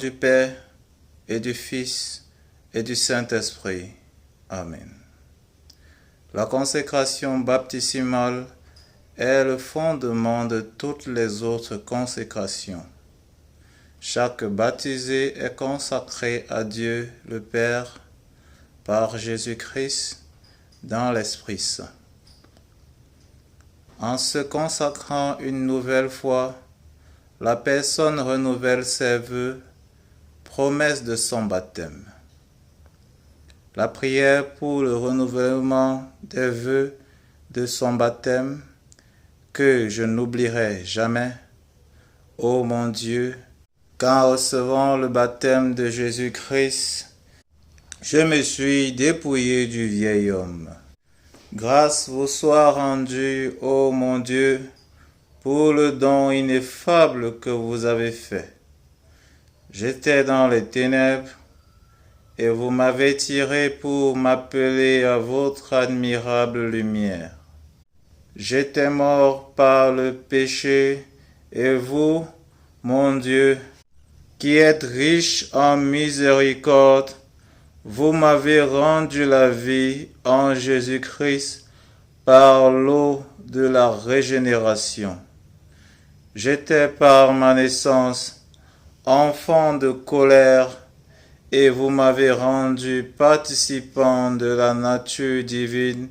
du Père et du Fils et du Saint-Esprit. Amen. La consécration baptismale est le fondement de toutes les autres consécrations. Chaque baptisé est consacré à Dieu le Père par Jésus-Christ dans l'Esprit Saint. En se consacrant une nouvelle fois, la personne renouvelle ses vœux, promesse de son baptême. La prière pour le renouvellement des vœux de son baptême, que je n'oublierai jamais, ô mon Dieu, qu'en recevant le baptême de Jésus-Christ, je me suis dépouillé du vieil homme. Grâce vous soit rendue, ô mon Dieu, pour le don ineffable que vous avez fait. J'étais dans les ténèbres, et vous m'avez tiré pour m'appeler à votre admirable lumière. J'étais mort par le péché, et vous, mon Dieu, qui êtes riche en miséricorde, vous m'avez rendu la vie en Jésus-Christ par l'eau de la régénération. J'étais par ma naissance enfant de colère et vous m'avez rendu participant de la nature divine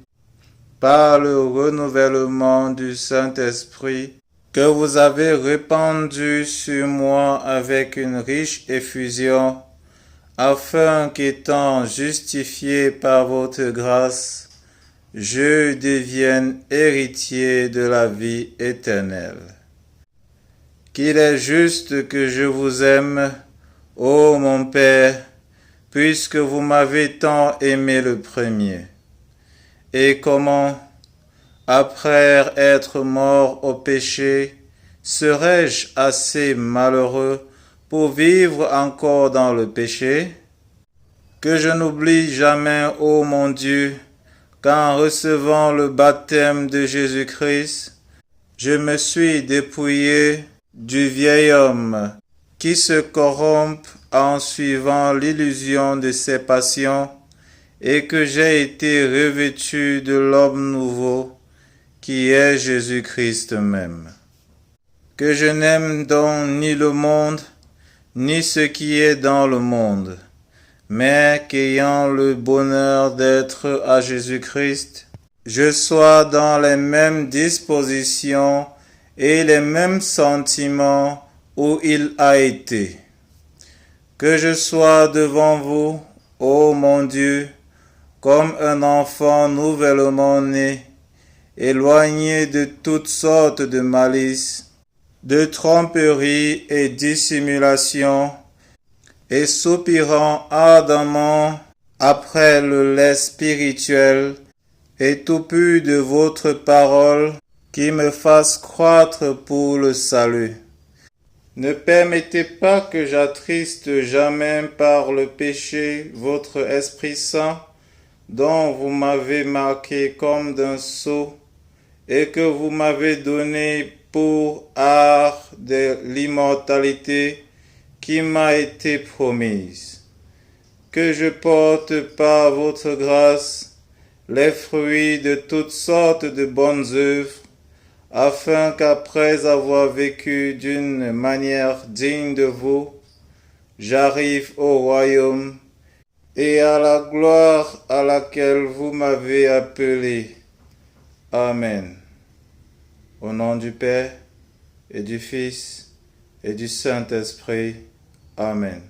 par le renouvellement du Saint-Esprit que vous avez répandu sur moi avec une riche effusion, afin qu'étant justifié par votre grâce, je devienne héritier de la vie éternelle. Qu'il est juste que je vous aime, ô mon Père, puisque vous m'avez tant aimé le premier. Et comment, après être mort au péché, serais-je assez malheureux pour vivre encore dans le péché? Que je n'oublie jamais, ô mon Dieu, qu'en recevant le baptême de Jésus-Christ, je me suis dépouillé du vieil homme qui se corrompt en suivant l'illusion de ses passions et que j'ai été revêtu de l'homme nouveau qui est Jésus-Christ même. Que je n'aime donc ni le monde, ni ce qui est dans le monde, mais qu'ayant le bonheur d'être à Jésus-Christ, je sois dans les mêmes dispositions et les mêmes sentiments où il a été. Que je sois devant vous, ô mon Dieu, comme un enfant nouvellement né, éloigné de toutes sortes de malices, de tromperie et dissimulation, et soupirant ardemment après le lait spirituel, et toupus de votre parole, qui me fasse croître pour le salut. Ne permettez pas que j'attriste jamais par le péché votre Esprit Saint, dont vous m'avez marqué comme d'un sceau, et que vous m'avez donné pour art de l'immortalité qui m'a été promise. Que je porte par votre grâce les fruits de toutes sortes de bonnes œuvres, afin qu'après avoir vécu d'une manière digne de vous, j'arrive au royaume et à la gloire à laquelle vous m'avez appelé. Amen. Au nom du Père et du Fils et du Saint-Esprit. Amen.